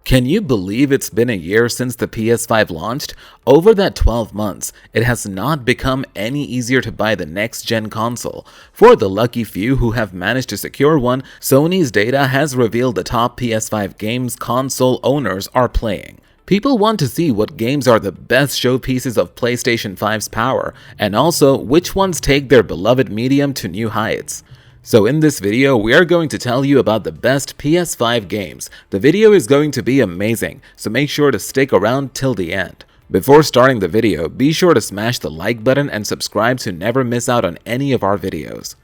Can you believe it's been a year since the PS5 launched? Over that 12 months, it has not become any easier to buy the next-gen console. For the lucky few who have managed to secure one, Sony's data has revealed the top PS5 games console owners are playing. People want to see what games are the best showpieces of PlayStation 5's power, and also which ones take their beloved medium to new heights. So in this video, we are going to tell you about the best PS5 games. The video is going to be amazing, so make sure to stick around till the end. Before starting the video, be sure to smash the like button and subscribe to never miss out on any of our videos.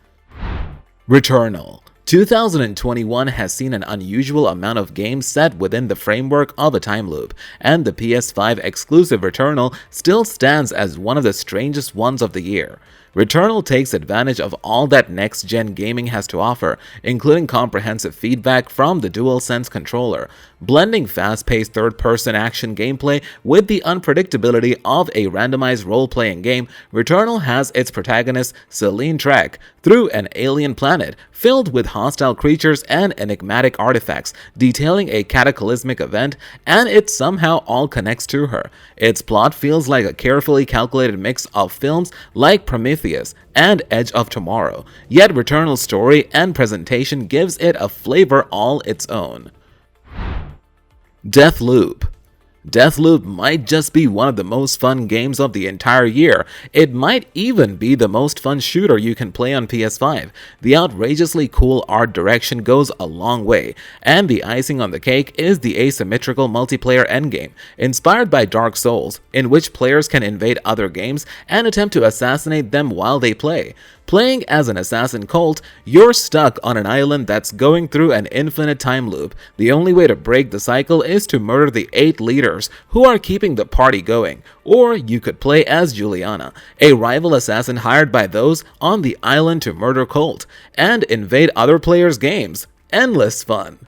Returnal. 2021 has seen an unusual amount of games set within the framework of a time loop, and the PS5 exclusive Returnal still stands as one of the strangest ones of the year. Returnal takes advantage of all that next-gen gaming has to offer, including comprehensive feedback from the DualSense controller, blending fast-paced third-person action gameplay with the unpredictability of a randomized role-playing game. Returnal has its protagonist, Celine, trek through an alien planet filled with hostile creatures and enigmatic artifacts, detailing a cataclysmic event, and it somehow all connects to her. Its plot feels like a carefully calculated mix of films like Prometheus and Edge of Tomorrow, yet Returnal's story and presentation gives it a flavor all its own. Deathloop. Deathloop might just be one of the most fun games of the entire year. It might even be the most fun shooter you can play on PS5. The outrageously cool art direction goes a long way, and the icing on the cake is the asymmetrical multiplayer endgame, inspired by Dark Souls, in which players can invade other games and attempt to assassinate them while they play. Playing as an assassin cult, you're stuck on an island that's going through an infinite time loop. The only way to break the cycle is to murder the 8 leaders who are keeping the party going. Or you could play as Juliana, a rival assassin hired by those on the island to murder Colt and invade other players' games. Endless fun.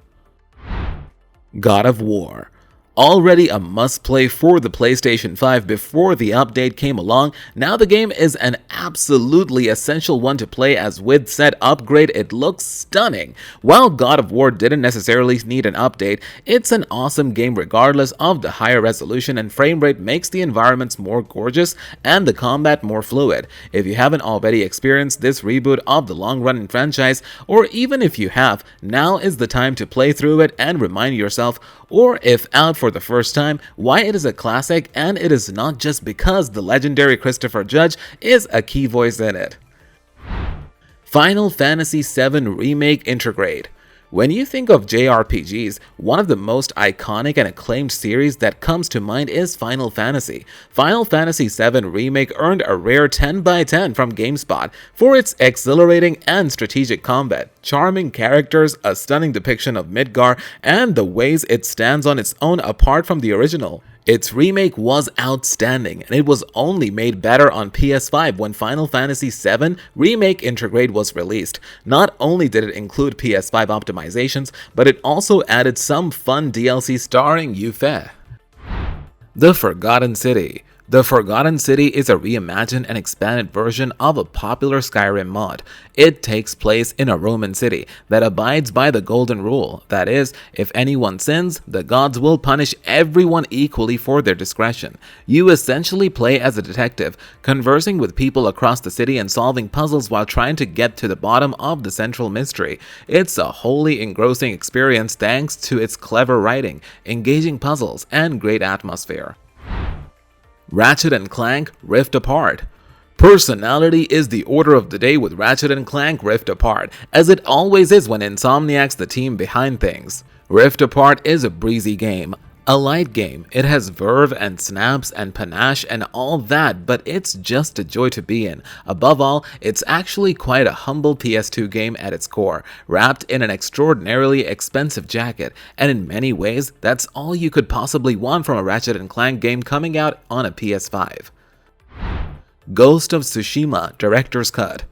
God of War. Already a must-play for the PlayStation 5 before the update came along, now the game is an absolutely essential one to play, as with said upgrade it looks stunning. While God of War didn't necessarily need an update, it's an awesome game regardless of the higher resolution, and frame rate makes the environments more gorgeous and the combat more fluid. If you haven't already experienced this reboot of the long-running franchise, or even if you have, now is the time to play through it and remind yourself, or if out for the first time, why it is a classic, and it is not just because the legendary Christopher Judge is a key voice in it. Final Fantasy VII Remake Intergrade. When you think of JRPGs, one of the most iconic and acclaimed series that comes to mind is Final Fantasy. Final Fantasy VII Remake earned a rare 10/10 from GameSpot for its exhilarating and strategic combat, charming characters, a stunning depiction of Midgar, and the ways it stands on its own apart from the original. Its remake was outstanding, and it was only made better on PS5 when Final Fantasy VII Remake Intergrade was released. Not only did it include PS5 optimizations, but it also added some fun DLC starring Yuffie. The Forgotten City. The Forgotten City is a reimagined and expanded version of a popular Skyrim mod. It takes place in a Roman city that abides by the golden rule. That is, if anyone sins, the gods will punish everyone equally for their discretion. You essentially play as a detective, conversing with people across the city and solving puzzles while trying to get to the bottom of the central mystery. It's a wholly engrossing experience thanks to its clever writing, engaging puzzles, and great atmosphere. Ratchet & Clank Rift Apart. Personality is the order of the day with Ratchet & Clank Rift Apart, as it always is when Insomniac's the team behind things. Rift Apart is a breezy game, a light game. It has verve and snaps and panache and all that, but it's just a joy to be in. Above all, it's actually quite a humble PS2 game at its core, wrapped in an extraordinarily expensive jacket, and in many ways, that's all you could possibly want from a Ratchet & Clank game coming out on a PS5. Ghost of Tsushima Director's Cut.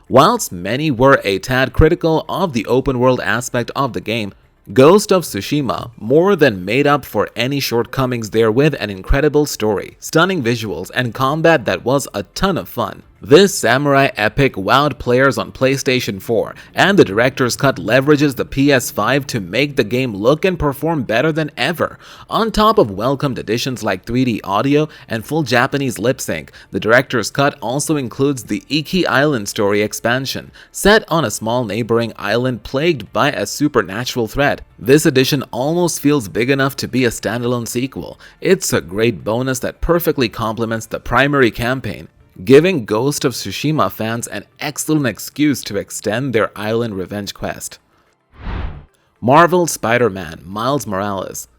Whilst many were a tad critical of the open-world aspect of the game, Ghost of Tsushima more than made up for any shortcomings there with an incredible story, stunning visuals, and combat that was a ton of fun. This samurai epic wowed players on PlayStation 4, and the director's cut leverages the PS5 to make the game look and perform better than ever. On top of welcomed additions like 3D audio and full Japanese lip sync, the director's cut also includes the Iki Island story expansion, set on a small neighboring island plagued by a supernatural threat. This edition almost feels big enough to be a standalone sequel. It's a great bonus that perfectly complements the primary campaign, giving Ghost of Tsushima fans an excellent excuse to extend their island revenge quest. Marvel's Spider-Man Miles Morales.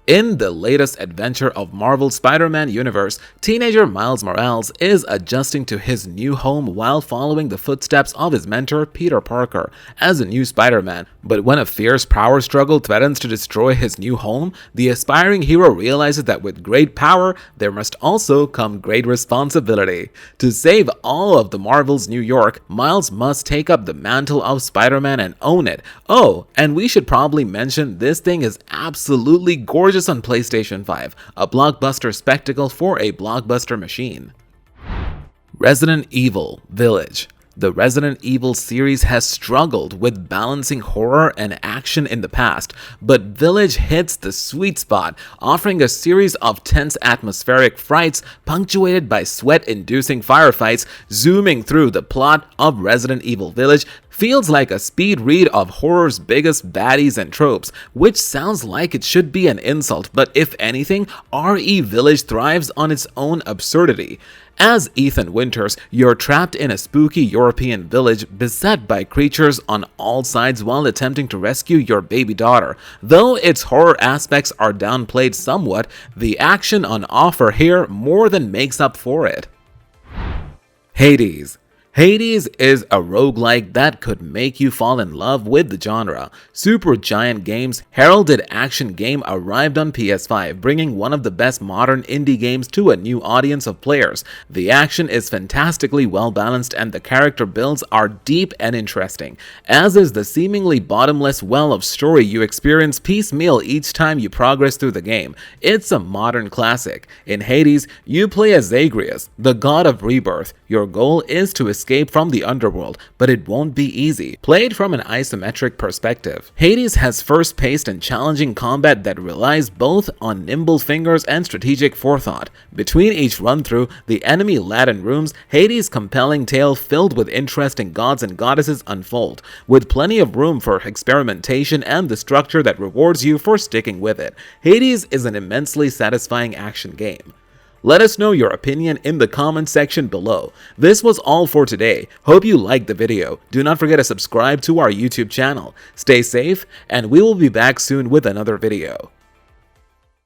In the latest adventure of Marvel's Spider-Man universe, teenager Miles Morales is adjusting to his new home while following the footsteps of his mentor Peter Parker as a new Spider-Man. But when a fierce power struggle threatens to destroy his new home, the aspiring hero realizes that with great power, there must also come great responsibility. To save all of the Marvel's New York, Miles must take up the mantle of Spider-Man and own it. Oh, and we should probably mention this thing is absolutely gorgeous on PlayStation 5, a blockbuster spectacle for a blockbuster machine. Resident Evil Village. The Resident Evil series has struggled with balancing horror and action in the past, but Village hits the sweet spot, offering a series of tense atmospheric frights punctuated by sweat-inducing firefights. Zooming through the plot of Resident Evil Village feels like a speed read of horror's biggest baddies and tropes, which sounds like it should be an insult, but if anything, RE Village thrives on its own absurdity. As Ethan Winters, you're trapped in a spooky European village beset by creatures on all sides while attempting to rescue your baby daughter. Though its horror aspects are downplayed somewhat, the action on offer here more than makes up for it. Hades. Hades is a roguelike that could make you fall in love with the genre. Supergiant Games' heralded action game arrived on PS5, bringing one of the best modern indie games to a new audience of players. The action is fantastically well balanced and the character builds are deep and interesting, as is the seemingly bottomless well of story you experience piecemeal each time you progress through the game. It's a modern classic. In Hades, you play as Zagreus, the god of rebirth. Your goal is to escape from the underworld, but it won't be easy. Played from an isometric perspective, Hades has fast-paced and challenging combat that relies both on nimble fingers and strategic forethought. Between each run-through, the enemy-laden rooms, Hades' compelling tale filled with interesting gods and goddesses unfold, with plenty of room for experimentation and the structure that rewards you for sticking with it. Hades is an immensely satisfying action game. Let us know your opinion in the comment section below. This was all for today. Hope you liked the video. Do not forget to subscribe to our YouTube channel. Stay safe, and we will be back soon with another video.